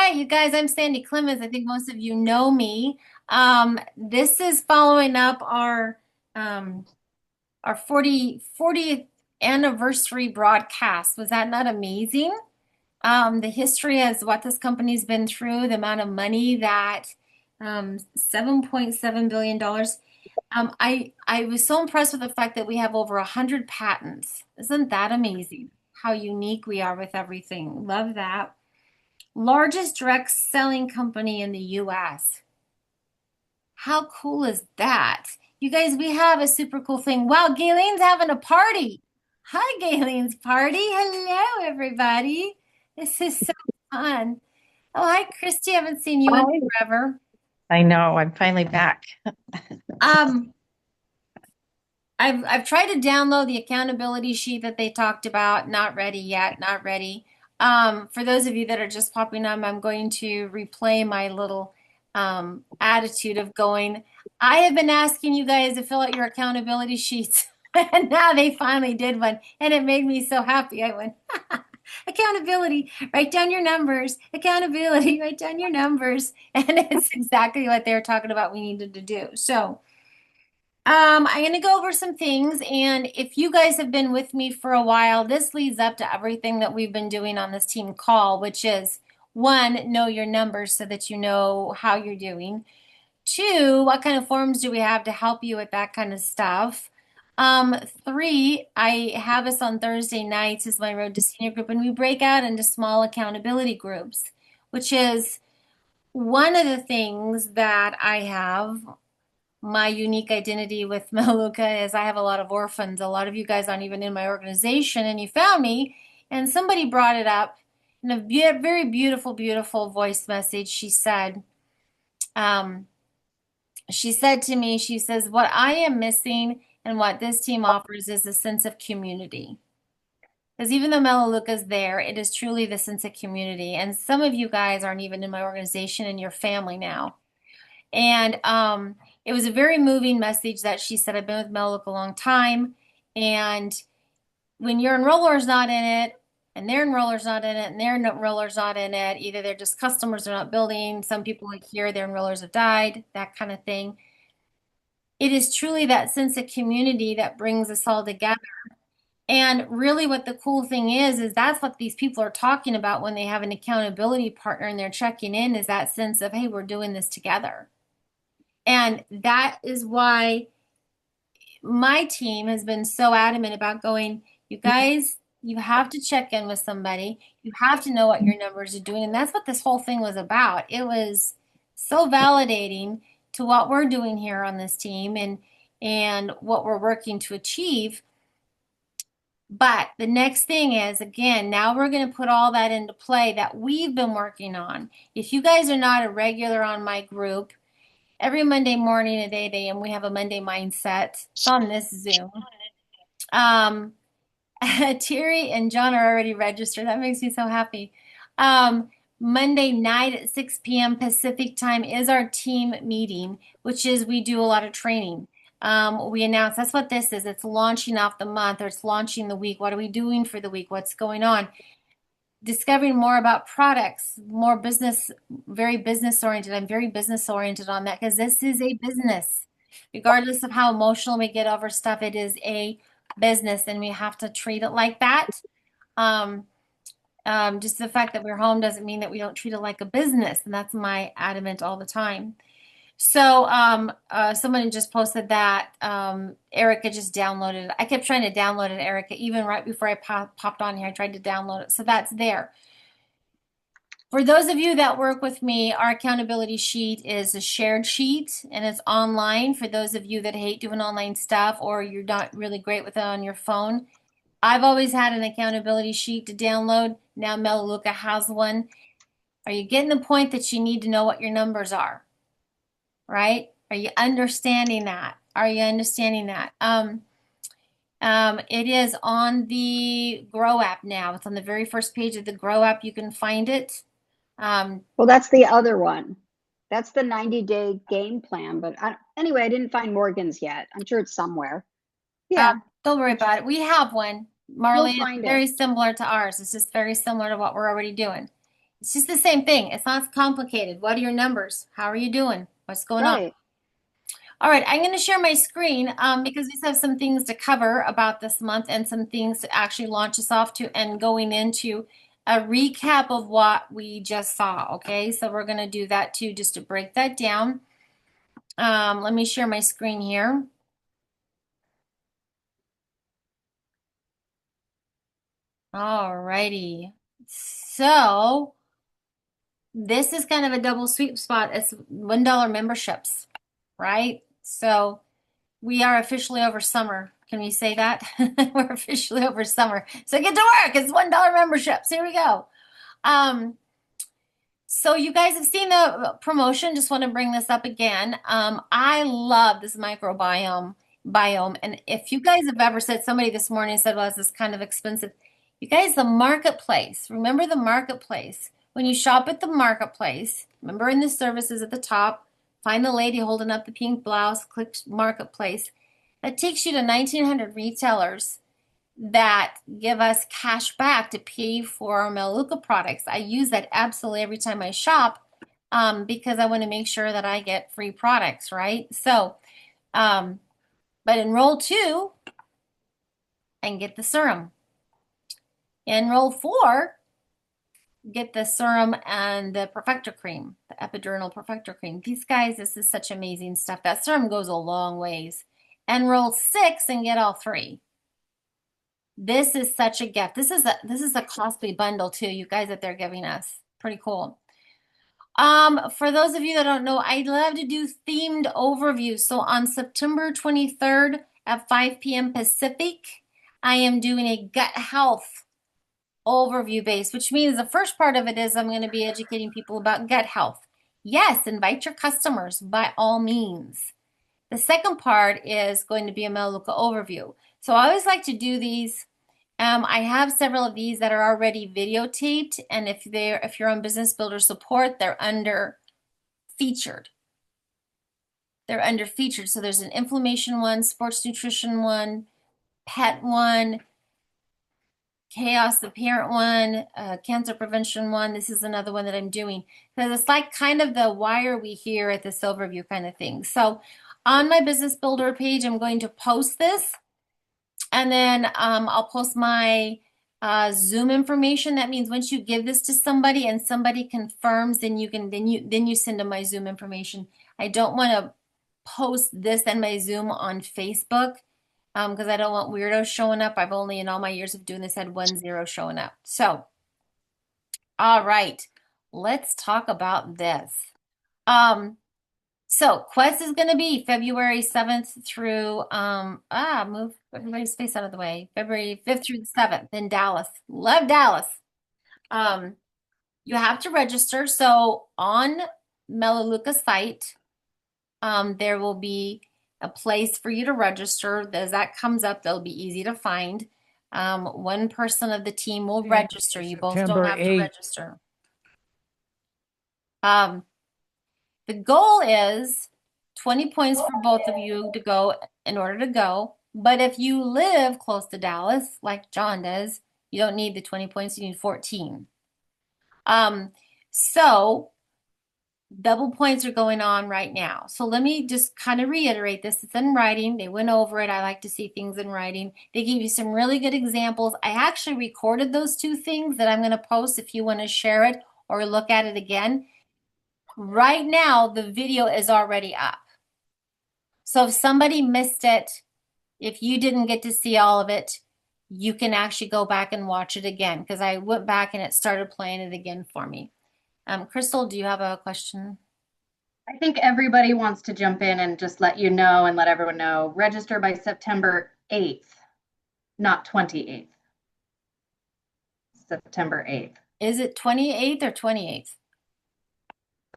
right, you guys, I'm Sandy Clemens. I think most of you know me. This is following up um, our 40th anniversary broadcast. Was that not amazing? The history as what this company's been through, the amount of money that $7.7 billion. I was so impressed with the fact that we have over 100 patents. Isn't that amazing? How unique we are with everything. Love that. Largest direct selling company in the US. How cool is that? You guys, we have a super cool thing. Wow, Galen's having a party. Hi, Galen's party. Hello, everybody. This is so fun. Oh, hi, Christy. Haven't seen you in Hi. forever. I know, I'm finally back. Um, I've tried to download the accountability sheet that they talked about. Not ready yet. Not ready. For those of you that are just popping up, I'm going to replay my little attitude of going. I have been asking you guys to fill out your accountability sheets, and now they finally did one, and it made me so happy. I went, accountability, write down your numbers. Accountability, write down your numbers, and it's exactly what they were talking about we needed to do. So. I'm going to go over some things, and if you guys have been with me for a while, this leads up to everything that we've been doing on this team call, which is one, know your numbers so that you know how you're doing. Two, what kind of forms do we have to help you with that kind of stuff? Three, I have us on Thursday nights as my Road to Senior group, and we break out into small accountability groups, which is one of the things that I have my unique identity with Melaleuca is I have a lot of orphans. A lot of you guys aren't even in my organization, and you found me, and somebody brought it up in a very beautiful, beautiful voice message. Um, she said to me, she says, what I am missing and what this team offers is a sense of community. Because even though Melaleuca is there, it is truly the sense of community. And some of you guys aren't even in my organization and your family now. And it was a very moving message that she said, I've been with Melaleuca a long time. And when your enroller's not in it, and their enroller's not in it, and their enroller's not in it, either they're just customers they're not building. Some people like here, their enrollers have died, that kind of thing. It is truly that sense of community that brings us all together. And really, what the cool thing is that's what these people are talking about when they have an accountability partner and they're checking in is that sense of, hey, we're doing this together. And that is why my team has been so adamant about going, you guys, you have to check in with somebody. You have to know what your numbers are doing. And that's what this whole thing was about. It was so validating to what we're doing here on this team and what we're working to achieve. But the next thing is, again, now we're going to put all that into play that we've been working on. If you guys are not a regular on my group, every Monday morning at 8 a.m. we have a Monday mindset. It's on this Zoom. Um, Terry and John are already registered. That makes me so happy. Um, Monday night at 6 p.m. Pacific time is our team meeting, which is we do a lot of training. We announce that's what this is. It's launching off the month or it's launching the week. What are we doing for the week? What's going on? Discovering more about products, more business, very business oriented. I'm very business oriented on that because this is a business. Regardless of how emotional we get over stuff, it is a business and we have to treat it like that. Um, just the fact that we're home doesn't mean that we don't treat it like a business. And that's my adamant all the time. So someone just posted that Erica just downloaded it. I kept trying to download it, Erica, even right before I popped on here. I tried to download it. So that's there. For those of you that work with me, our accountability sheet is a shared sheet and it's online. For those of you that hate doing online stuff or you're not really great with it on your phone, I've always had an accountability sheet to download. Now Melaleuca has one. Are you getting the point that you need to know what your numbers are? Right? Are you understanding that? Are you understanding that? It is on the Grow app now. It's on the very first page of the Grow app. You can find it. Um, Well, that's the other one. That's the 90-day game plan. But anyway, I didn't find Morgan's yet. I'm sure it's somewhere. uh, Yeah, don't worry about it. We have one, we'll Marley. It's find it. very similar to ours. It's just very similar to what we're already doing. It's just the same thing. It's not complicated. What are your numbers? How are you doing? What's going on? Right. All right, I'm going to share my screen because we have some things to cover about this month and some things to actually launch us off to and going into a recap of what we just saw. Okay, so we're going to do that too, just to break that down. Let me share my screen here. All righty. So this is kind of a double sweep spot. It's $1 memberships, right? So we are officially over summer. Can we say that? We're officially over summer. So get to work. It's $1 memberships. Here we go. So you guys have seen the promotion. Just want to bring this up again. I love this microbiome biome. And if you guys have ever said, somebody this morning said, well, this is kind of expensive. You guys, the marketplace, remember the marketplace. When you shop at the marketplace, remember in the services at the top, find the lady holding up the pink blouse, click marketplace. That takes you to 1,900 retailers that give us cash back to pay for our Melaleuca products. I use that absolutely every time I shop because I want to make sure that I get free products, right? So, but enroll 2 and get the serum. Enroll 4, get the serum and the Perfector cream, the epidural Perfector cream. These guys, this is such amazing stuff. That serum goes a long ways. Enroll 6 and get all 3. This is such a gift. This is a costly bundle too, you guys, that they're giving us. Pretty cool. For those of you that don't know, I love to do themed overviews. So on September 23rd at 5 p.m. Pacific, I am doing a gut health overview base, which means the first part of it is I'm going to be educating people about gut health. Yes, invite your customers by all means. The second part is going to be a Melaleuca overview. So I always like to do these. I have several of these that are already videotaped, and if you're on Business Builder Support, they're under featured. They're under featured. So there's an inflammation one, sports nutrition one, pet one, chaos the parent one, cancer prevention one. This is another one that I'm doing because it's like kind of the why are we here at this overview kind of thing. So on my Business Builder page, I'm going to post this. And then I'll post my Zoom information. That means once you give this to somebody and somebody confirms, then you send them my Zoom information. I don't want to post this and my Zoom on Facebook because I don't want weirdos showing up. I've only in all my years of doing this had 1 0 showing up. So, all right, let's talk about this. So Quest is going to be February 7th through, move everybody's face out of the way. February 5th through the 7th in Dallas. Love Dallas. You have to register. So on Melaleuca's site, there will be a place for you to register. As that comes up, they'll be easy to find. One person of the team will register. You both don't have to register. The goal is 20 points for both of you to go in order to go. But if you live close to Dallas, like John does, you don't need the 20 points, you need 14. So double points are going on right now. So let me just kind of reiterate this. It's in writing. They went over it. I like to see things in writing. They gave you some really good examples. I actually recorded those 2 things that I'm going to post if you want to share it or look at it again. Right now, the video is already up. So if somebody missed it, if you didn't get to see all of it, you can actually go back and watch it again because I went back and it started playing it again for me. Crystal, do you have a question? I think everybody wants to jump in and just let you know and let everyone know. Register by September 8th, not 28th. September 8th. Is it 28th or 28th?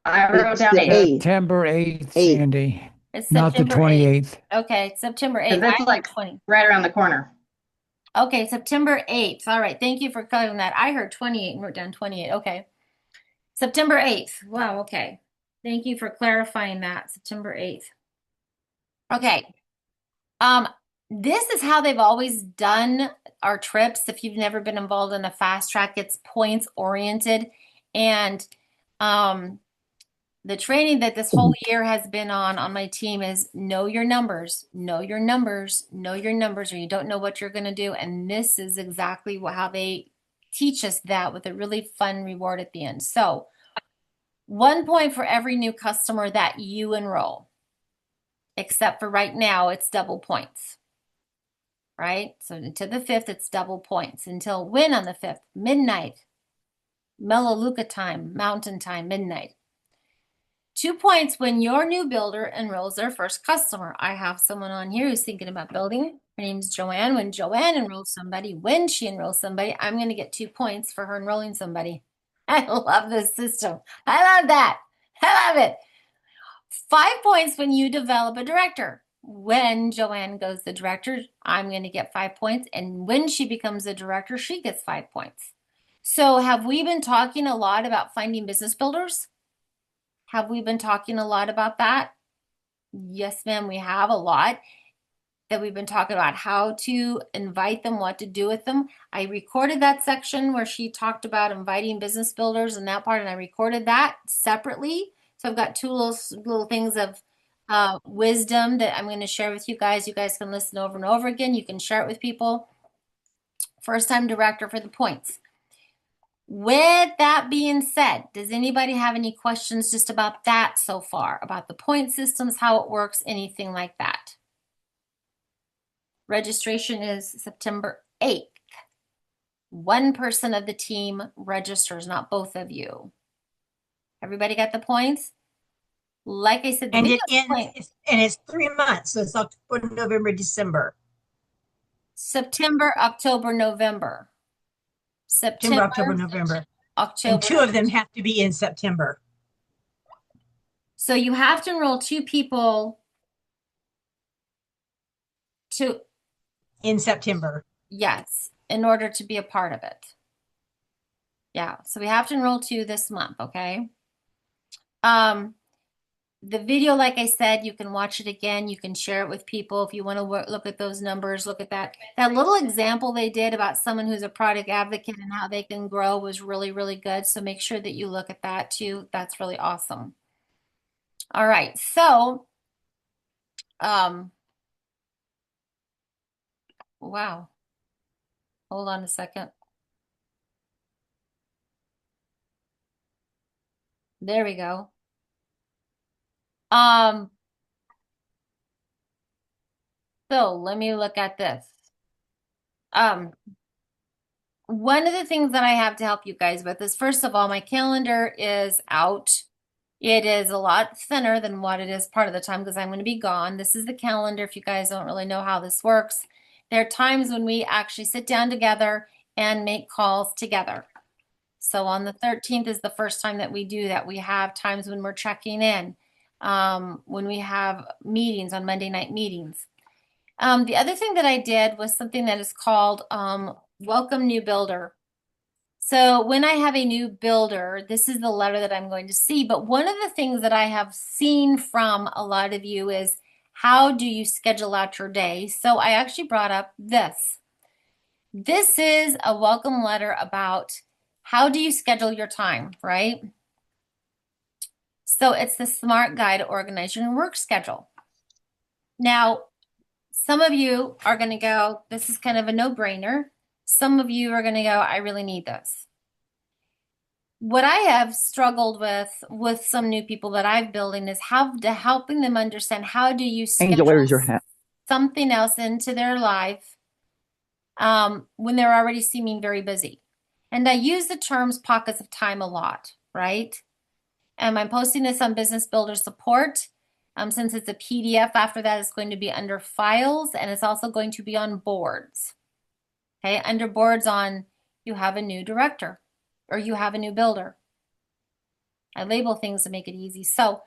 I wrote It's down the 8th. September 8th, Eighth. Sandy, It's not the September 8th. 28th. Okay, September 8th. That's like 20. right around the corner. Okay, September 8th. All right, thank you for covering that. I heard 28 and wrote down 28. Okay. September 8th. Wow, okay. Thank you for clarifying that. September 8th. Okay. This is how they've always done our trips. If you've never been involved in a fast track, it's points oriented. And the training that this whole year has been on my team is know your numbers, know your numbers, know your numbers, or you don't know what you're going to do. And this is exactly how they teach us that with a really fun reward at the end. So 1 point for every new customer that you enroll, except for right now, it's double points, right? So until the 5th, it's double points. Until when on the 5th? Midnight, Melaleuca time, mountain time, midnight. 2 points when your new builder enrolls their first customer. I have someone on here who's thinking about building. Her name's Joanne. When Joanne enrolls somebody, I'm going to get 2 points for her enrolling somebody. I love this system. I love that. I love it. 5 points when you develop a director. When Joanne goes the director, I'm going to get 5 points. And when she becomes a director, she gets 5 points. So have we been talking a lot about finding business builders? Have we been talking a lot about that? Yes, ma'am, we have a lot that we've been talking about how to invite them, what to do with them. I recorded that section where she talked about inviting business builders and that part, and I recorded that separately. So I've got 2 little things of wisdom that I'm going to share with you guys. You guys can listen over and over again. You can share it with people. First time director for the points. With that being said, does anybody have any questions just about that so far? About the point systems, how it works, anything like that? Registration is September 8th. 1 person of the team registers, not both of you. Everybody got the points? Like I said, the And video it ends, and it's 3 months. So it's October, November, December. September, October, November. September, October, November. October. And 2 of them have to be in September. So you have to enroll 2 people in September. Yes, in order to be a part of it. Yeah, so we have to enroll 2 this month, okay? The video, like I said, you can watch it again. You can share it with people if you want to look at those numbers, look at that. That little example they did about someone who's a product advocate and how they can grow was really, really good. So make sure that you look at that too. That's really awesome. All right, so, wow. Hold on a second. There we go. So let me look at this. One of the things that I have to help you guys with is, first of all, my calendar is out. It is a lot thinner than what it is part of the time because I'm going to be gone. This is the calendar if you guys don't really know how this works. There are times when we actually sit down together and make calls together. So on the 13th is the first time that we do that. We have times when we're checking in, when we have meetings on Monday night meetings. The other thing that I did was something that is called Welcome New Builder. So when I have a new builder, this is the letter that I'm going to see. But one of the things that I have seen from a lot of you is, how do you schedule out your day? So I actually brought up this. This is a welcome letter about how do you schedule your time, right? So it's the SMART guide to organize your work schedule. Now, some of you are going to go, this is kind of a no-brainer. Some of you are going to go, I really need this. What I have struggled with some new people that I'm building is helping them understand, how do you schedule something else into their life when they're already seeming very busy. And I use the terms pockets of time a lot, right? And I'm posting this on Business Builder Support. Since it's a PDF, after that it's going to be under Files, and it's also going to be on Boards. Okay, under Boards on, you have a new director or you have a new builder. I label things to make it easy. So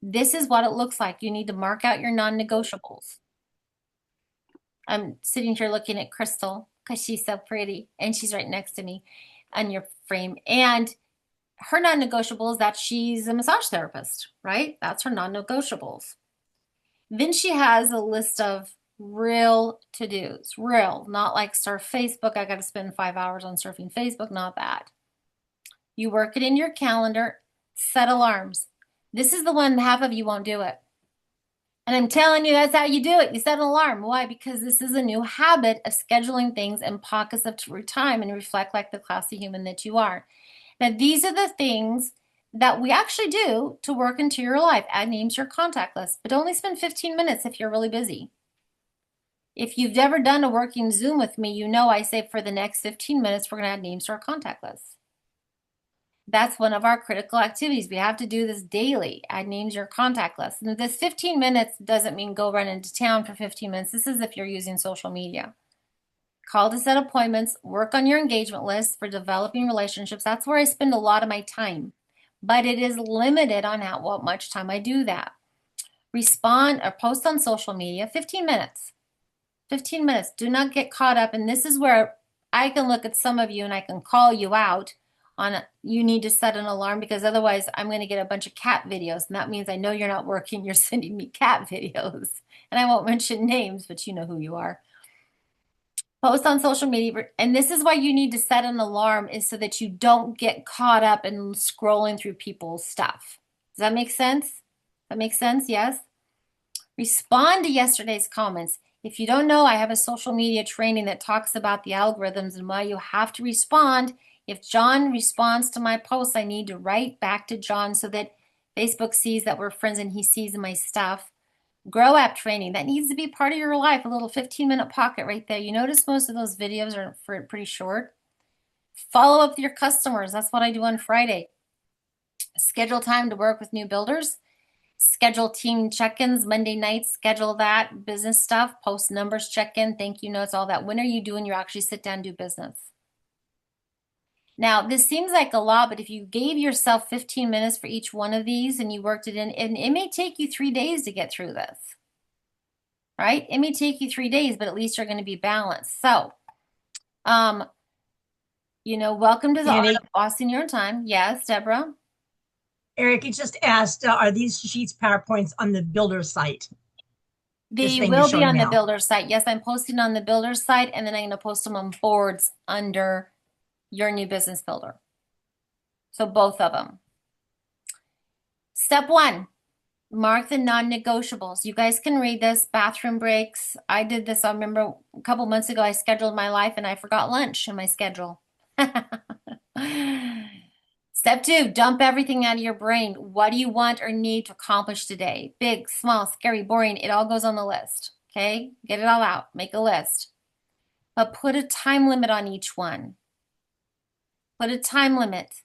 this is what it looks like. You need to mark out your non-negotiables. I'm sitting here looking at Crystal because she's so pretty and she's right next to me on your frame. And her non-negotiable is that she's a massage therapist, right? That's her non-negotiables. Then she has a list of real to-dos, real, not like surf Facebook. I got to spend 5 hours on surfing Facebook, not that. You work it in your calendar, set alarms. This is the one half of you won't do it. And I'm telling you, that's how you do it. You set an alarm. Why? Because this is a new habit of scheduling things in pockets of time and reflect like the classy human that you are. Now, these are the things that we actually do to work into your life. Add names to your contact list, but only spend 15 minutes if you're really busy. If you've ever done a working Zoom with me, you know I say for the next 15 minutes, we're going to add names to our contact list. That's one of our critical activities. We have to do this daily. Add names to your contact list. And this 15 minutes doesn't mean go run into town for 15 minutes. This is if you're using social media. Call to set appointments. Work on your engagement list for developing relationships. That's where I spend a lot of my time. But it is limited on how much time I do that. Respond or post on social media. 15 minutes. 15 minutes. Do not get caught up. And this is where I can look at some of you and I can call you out on you need to set an alarm, because otherwise I'm going to get a bunch of cat videos. And that means I know you're not working. You're sending me cat videos. And I won't mention names, but you know who you are. Post on social media. And this is why you need to set an alarm, is so that you don't get caught up in scrolling through people's stuff. Does that make sense? That makes sense? Yes? Respond to yesterday's comments. If you don't know, I have a social media training that talks about the algorithms and why you have to respond. If John responds to my posts, I need to write back to John so that Facebook sees that we're friends and he sees my stuff. Grow app training, that needs to be part of your life, a little 15-minute pocket right there. You notice most of those videos are pretty short. Follow up with your customers. That's what I do on Friday. Schedule time to work with new builders. Schedule team check-ins Monday nights. Schedule that business stuff. Post numbers check-in. Thank you notes, all that. When are you doing your actually sit down and do business? Now, this seems like a lot, but if you gave yourself 15 minutes for each one of these and you worked it in, and it may take you 3 days to get through this, right? It may take you 3 days, but at least you're going to be balanced. So, you know, welcome to the art of bossing your own time. Yes, Deborah? Eric, you just asked, are these sheets PowerPoints on the builder site? They will be on the builder site. Yes, I'm posting on the builder site, and then I'm going to post them on boards under your new business builder. So both of them. Step 1, mark the non-negotiables. You guys can read this. Bathroom breaks. I did this. I remember a couple months ago, I scheduled my life and I forgot lunch in my schedule. Step 2, dump everything out of your brain. What do you want or need to accomplish today? Big, small, scary, boring. It all goes on the list. Okay? Get it all out. Make a list. But put a time limit on each one. Put a time limit.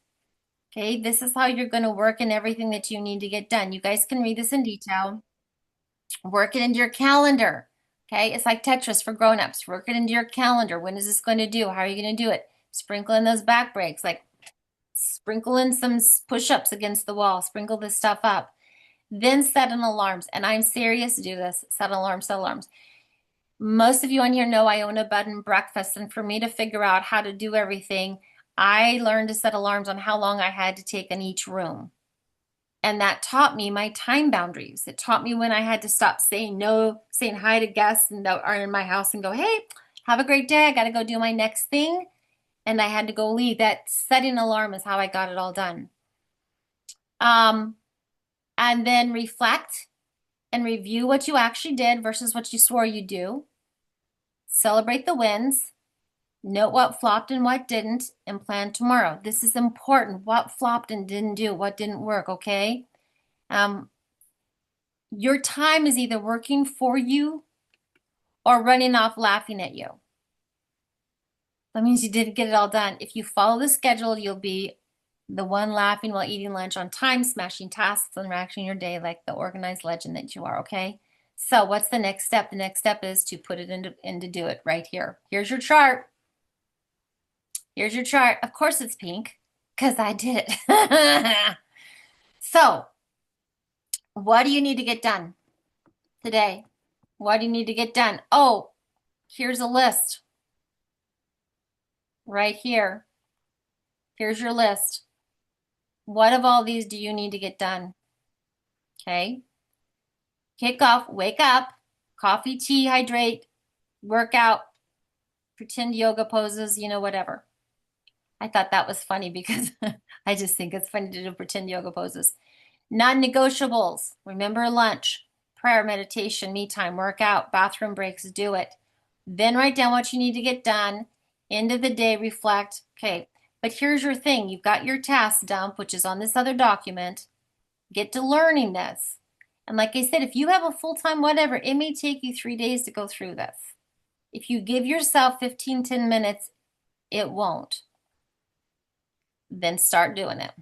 Okay, this is how you're going to work in everything that you need to get done. You guys can read this in detail. Work it into your calendar. Okay, it's like Tetris for grown-ups. Work it into your calendar. When is this going to do? How are you going to do it? Sprinkle in those back breaks. Like sprinkle in some push-ups against the wall. Sprinkle this stuff up. Then set an alarms. And I'm serious, do this. Set alarms, set alarms. Most of you on here know I own a bed and breakfast. And for me to figure out how to do everything, I learned to set alarms on how long I had to take in each room. And that taught me my time boundaries. It taught me when I had to stop saying no, saying hi to guests and that are in my house and go, hey, have a great day. I got to go do my next thing. And I had to go leave. That setting an alarm is how I got it all done. And then reflect and review what you actually did versus what you swore you'd do. Celebrate the wins. Note what flopped and what didn't, and plan tomorrow. This is important. What flopped and didn't do, what didn't work, okay? Your time is either working for you or running off laughing at you. That means you didn't get it all done. If you follow the schedule, you'll be the one laughing while eating lunch on time, smashing tasks, and racking your day like the organized legend that you are, okay? So what's the next step? The next step is to put it into do it right here. Here's your chart. Here's your chart. Of course it's pink because I did it. So, what do you need to get done today? What do you need to get done? Oh, here's a list. Right here. Here's your list. What of all these do you need to get done? Okay. Kick off, wake up, coffee, tea, hydrate, workout, pretend yoga poses, you know, whatever. I thought that was funny because I just think it's funny to do pretend yoga poses. Non-negotiables. Remember lunch, prayer, meditation, me time, workout, bathroom breaks, do it. Then write down what you need to get done. End of the day, reflect. Okay, but here's your thing. You've got your task dump, which is on this other document. Get to learning this. And like I said, if you have a full-time whatever, it may take you 3 days to go through this. If you give yourself 15, 10 minutes, it won't. Then start doing it.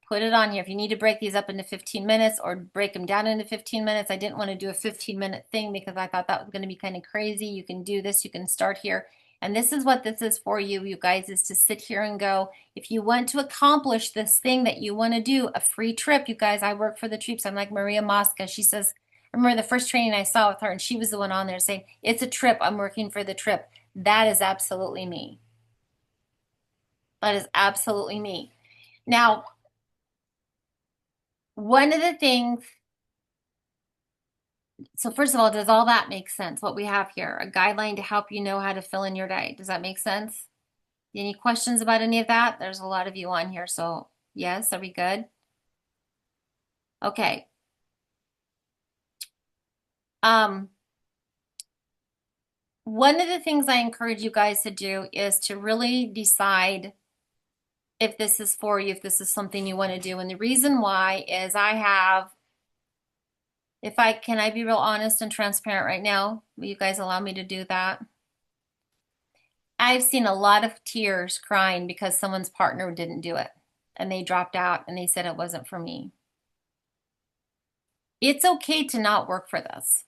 Put it on here. If you need to break these up into 15 minutes or break them down into 15 minutes, I didn't want to do a 15-minute thing because I thought that was going to be kind of crazy. You can do this. You can start here. And this is what this is for you guys, is to sit here and go. If you want to accomplish this thing that you want to do, a free trip, you guys, I work for the troops. I'm like Maria Mosca. She says, I remember the first training I saw with her, and she was the one on there saying, it's a trip. I'm working for the trip. That is absolutely me. That is absolutely me. Now, one of the things, so first of all, does all that make sense? What we have here, a guideline to help you know how to fill in your day. Does that make sense? Any questions about any of that? There's a lot of you on here, so yes, are we good? Okay. One of the things I encourage you guys to do is to really decide if this is for you, if this is something you want to do. And the reason why is can I be real honest and transparent right now? Will you guys allow me to do that? I've seen a lot of tears crying because someone's partner didn't do it and they dropped out and they said it wasn't for me. It's okay to not work for this.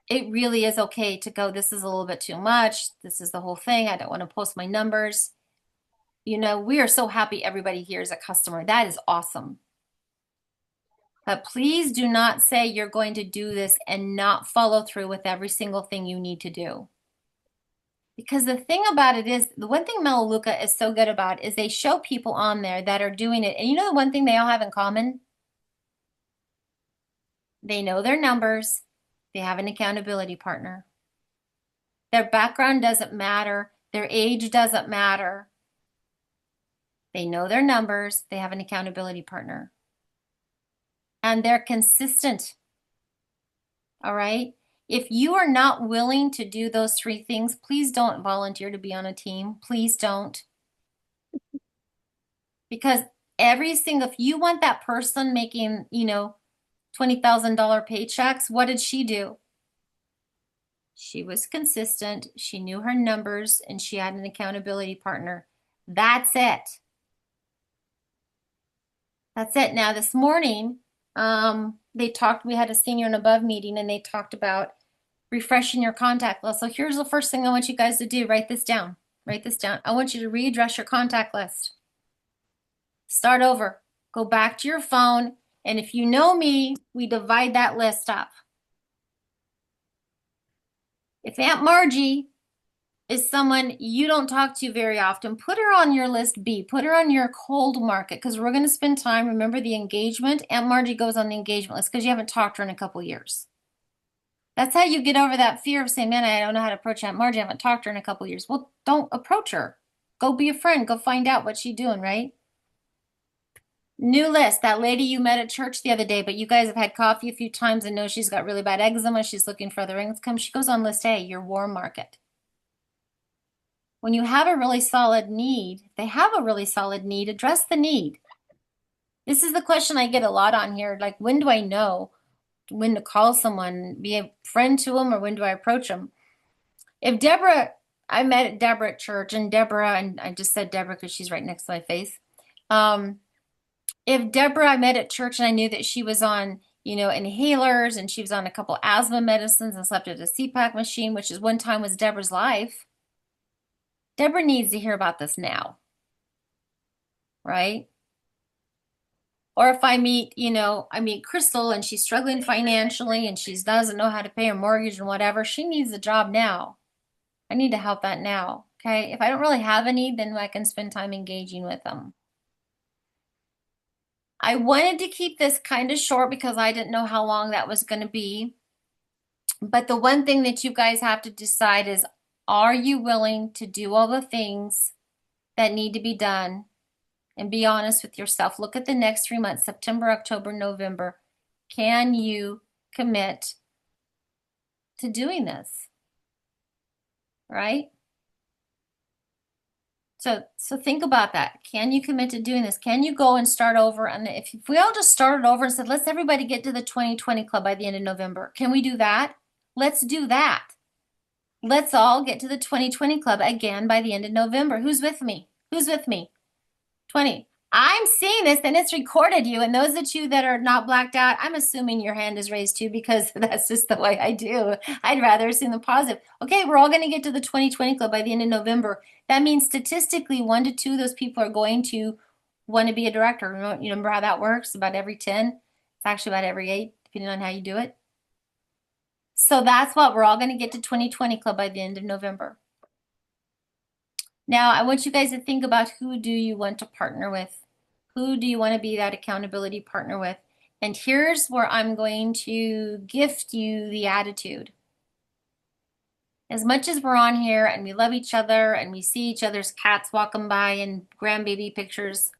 It really is okay to go, this is a little bit too much. This is the whole thing. I don't want to post my numbers. You know, we are so happy everybody here is a customer. That is awesome. But please do not say you're going to do this and not follow through with every single thing you need to do. Because the thing about it is, the one thing Melaleuca is so good about is they show people on there that are doing it. And you know the one thing they all have in common? They know their numbers. They have an accountability partner. Their background doesn't matter. Their age doesn't matter. They know their numbers. They have an accountability partner. And they're consistent. All right? If you are not willing to do those 3 things, please don't volunteer to be on a team. Please don't. Because if you want that person making, $20,000 paychecks, what did she do? She was consistent. She knew her numbers and she had an accountability partner. That's it. That's it. Now, this morning, we had a senior and above meeting and they talked about refreshing your contact list. So here's the first thing I want you guys to do. Write this down. Write this down. I want you to readdress your contact list. Start over. Go back to your phone. And if you know me, we divide that list up. If Aunt Margie is someone you don't talk to very often, put her on your list B. Put her on your cold market because we're going to spend time. Remember the engagement? Aunt Margie goes on the engagement list because you haven't talked to her in a couple years. That's how you get over that fear of saying, man, I don't know how to approach Aunt Margie. I haven't talked to her in a couple years. Well, don't approach her. Go be a friend. Go find out what she's doing, right? New list, that lady you met at church the other day, but you guys have had coffee a few times and know she's got really bad eczema. She's looking for other income. She goes on list A, your warm market. When you have a really solid need, if they have a really solid need, address the need. This is the question I get a lot on here. Like, when do I know when to call someone, be a friend to them, or when do I approach them? I met Deborah at church, and I just said Deborah because she's right next to my face. If Deborah I met at church and I knew that she was on, inhalers and she was on a couple asthma medicines and slept at a CPAP machine, which is one time was Deborah's life, Deborah needs to hear about this now, right? Or if I meet Crystal and she's struggling financially and she doesn't know how to pay her mortgage and whatever, she needs a job now. I need to help that now, okay? If I don't really have a need, then I can spend time engaging with them. I wanted to keep this kind of short because I didn't know how long that was going to be. But the one thing that you guys have to decide is, Are you willing to do all the things that need to be done? And be honest with yourself. Look at the next 3 months, September, October, November. Can you commit to doing this? Right? So think about that. Can you commit to doing this? Can you go and start over? And if we all just started over and said, let's everybody get to the 2020 club by the end of November. Can we do that? Let's do that. Let's all get to the 2020 club again by the end of November. Who's with me? Who's with me? 20. I'm seeing this and it's recorded you. And those of you that are not blacked out, I'm assuming your hand is raised too because that's just the way I do. I'd rather assume the positive. Okay, we're all going to get to the 2020 club by the end of November. That means statistically 1 to 2 of those people are going to want to be a director. You remember how that works? About every 10. It's actually about every 8, depending on how you do it. So that's what we're all going to get to 2020 club by the end of November. Now, I want you guys to think about who do you want to partner with? Who do you want to be that accountability partner with? And here's where I'm going to gift you the attitude. As much as we're on here and we love each other and we see each other's cats walking by and grandbaby pictures,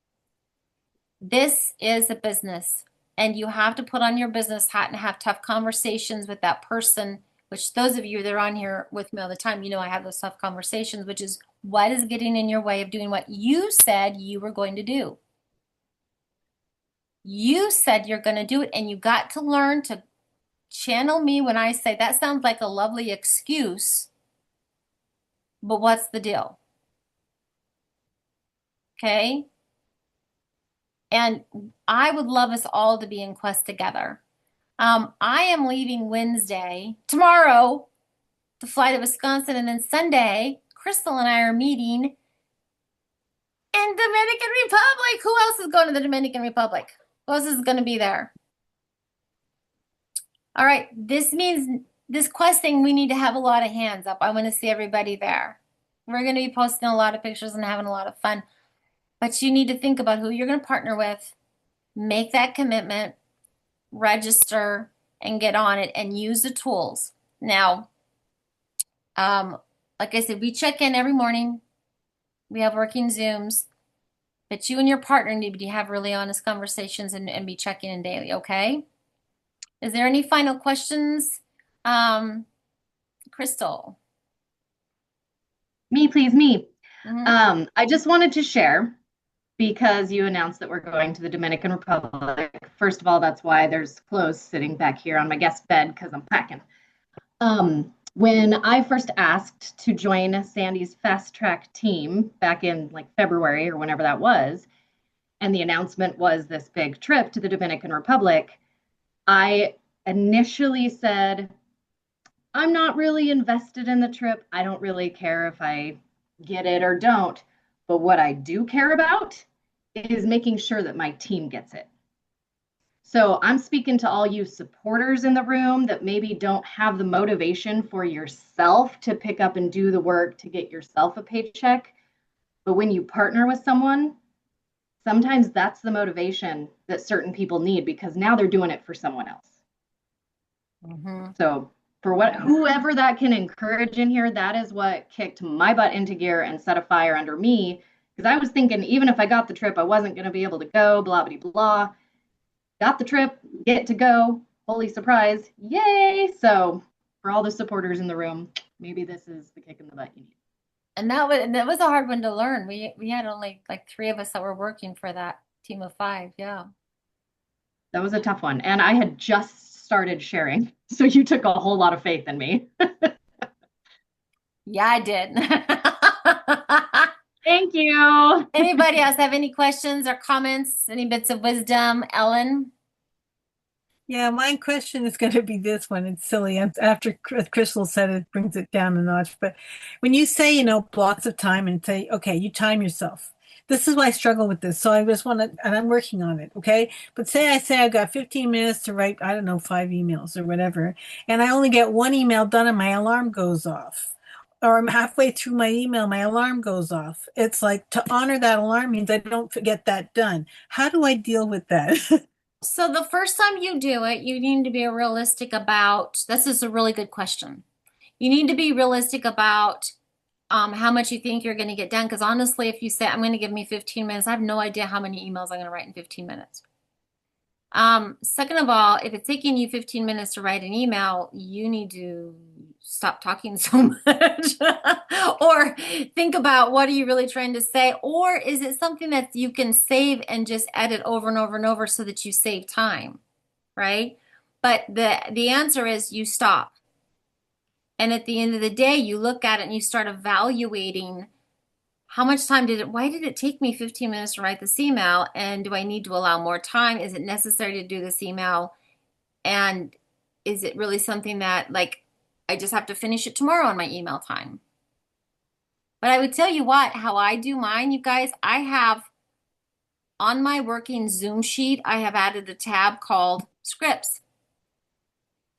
this is a business. And you have to put on your business hat and have tough conversations with that person, which those of you that are on here with me all the time, you know I have those tough conversations, which is what is getting in your way of doing what you said you were going to do. You said you're going to do it, and you got to learn to channel me when I say that sounds like a lovely excuse, but what's the deal? Okay? And I would love us all to be in Quest together. I am leaving Wednesday, tomorrow, to fly to Wisconsin, and then Sunday, Crystal and I are meeting in Dominican Republic. Who else is going to the Dominican Republic? Who else is going to be there? All right, this means this Quest thing, we need to have a lot of hands up. I want to see everybody there. We're going to be posting a lot of pictures and having a lot of fun. But you need to think about who you're going to partner with, make that commitment, register, and get on it and use the tools. Now, like I said, we check in every morning. We have working Zooms. But you and your partner need to have really honest conversations and be checking in daily, okay? Is there any final questions? Crystal. Me, please, me. Mhm. I just wanted to share, because you announced that we're going to the Dominican Republic. First of all, that's why there's clothes sitting back here on my guest bed, because I'm packing. When I first asked to join Sandy's fast track team back in like February or whenever that was, and the announcement was this big trip to the Dominican Republic, I initially said, I'm not really invested in the trip. I don't really care if I get it or don't. But what I do care about is making sure that my team gets it. So I'm speaking to all you supporters in the room that maybe don't have the motivation for yourself to pick up and do the work to get yourself a paycheck. But when you partner with someone, sometimes that's the motivation that certain people need, because now they're doing it for someone else. Mhm. So for whoever that can encourage in here, that is what kicked my butt into gear and set a fire under me. Because I was thinking, even if I got the trip, I wasn't going to be able to go, blah, blah, blah. Got the trip, get to go. Holy surprise. Yay. So for all the supporters in the room, maybe this is the kick in the butt you need. And that was a hard one to learn. We had only like 3 of us that were working for that team of 5. Yeah. That was a tough one. And I had just started sharing. So you took a whole lot of faith in me. Yeah, I did. Thank you. Anybody else have any questions or comments? Any bits of wisdom? Ellen? Yeah, my question is going to be this one. It's silly. After Crystal said it brings it down a notch. But when you say, blocks of time and say, okay, you time yourself. This is why I struggle with this. So I just want to, and I'm working on it. Okay. But say I've got 15 minutes to write, I don't know, 5 emails or whatever. And I only get 1 email done and my alarm goes off. Or I'm halfway through my email, my alarm goes off. It's like, to honor that alarm means I don't get that done. How do I deal with that? So the first time you do it, you need to be realistic about, this is a really good question. You need to be realistic about how much you think you're going to get done. Because honestly, if you say, I'm going to give me 15 minutes, I have no idea how many emails I'm going to write in 15 minutes. Second of all, if it's taking you 15 minutes to write an email, you need to stop talking so much or think about what are you really trying to say, or is it something that you can save and just edit over and over and over so that you save time, right? But the answer is you stop. And at the end of the day, you look at it and you start evaluating how much time why did it take me 15 minutes to write this email? And do I need to allow more time? Is it necessary to do this email? And is it really something that, like, I just have to finish it tomorrow on my email time? But I would tell you what, how I do mine, you guys, I have on my working Zoom sheet, I have added a tab called scripts.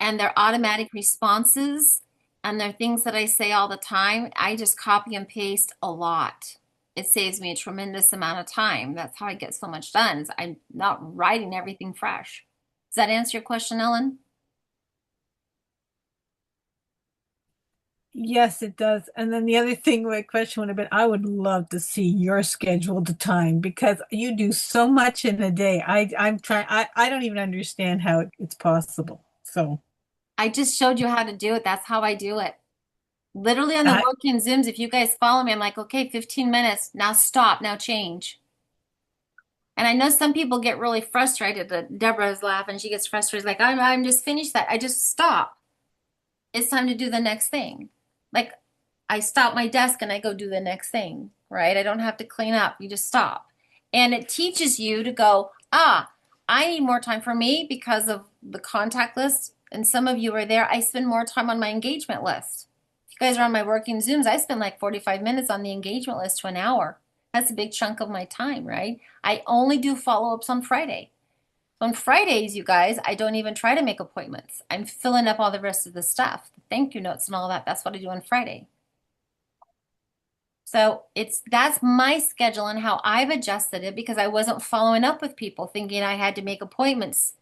And they're automatic responses. And they're things that I say all the time. I just copy and paste a lot. It saves me a tremendous amount of time. That's how I get so much done. Is I'm not writing everything fresh. Does that answer your question, Ellen? Yes, it does. And then the other thing, my question would have been, I would love to see your scheduled time because you do so much in a day. I'm trying, I don't even understand how it's possible. So I just showed you how to do it. That's how I do it. Literally on the I, working Zooms, if you guys follow me, I'm like, okay, 15 minutes. Now stop. Now change. And I know some people get really frustrated. Deborah's laughing. She gets frustrated. Like, I'm just finished that. I just stop. It's time to do the next thing. Like, I stop my desk and I go do the next thing, right? I don't have to clean up. You just stop. And it teaches you to go, I need more time for me because of the contact list. And some of you are there. I spend more time on my engagement list. If you guys are on my working Zooms, I spend like 45 minutes on the engagement list to an hour. That's a big chunk of my time, right? I only do follow-ups on Friday. On Fridays, you guys, I don't even try to make appointments. I'm filling up all the rest of the stuff, the thank you notes and all that. That's what I do on Friday. So that's my schedule and how I've adjusted it because I wasn't following up with people thinking I had to make appointments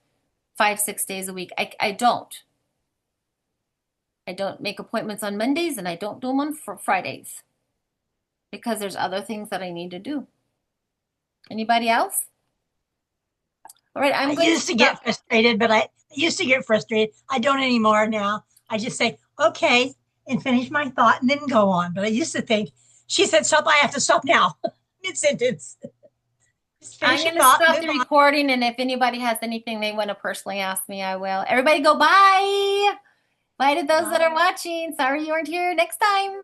5-6 days a week. I don't. I don't make appointments on Mondays and I don't do them on Fridays because there's other things that I need to do. Anybody else? All right, I used to get frustrated, but I used to get frustrated. I don't anymore now. I just say, okay, and finish my thought and then go on. But I used to think, she said, stop, I have to stop now. Mid-sentence. I'm going to stop the recording, and if anybody has anything they want to personally ask me, I will. Everybody go bye. Bye to those that are watching. Sorry you weren't here. Next time.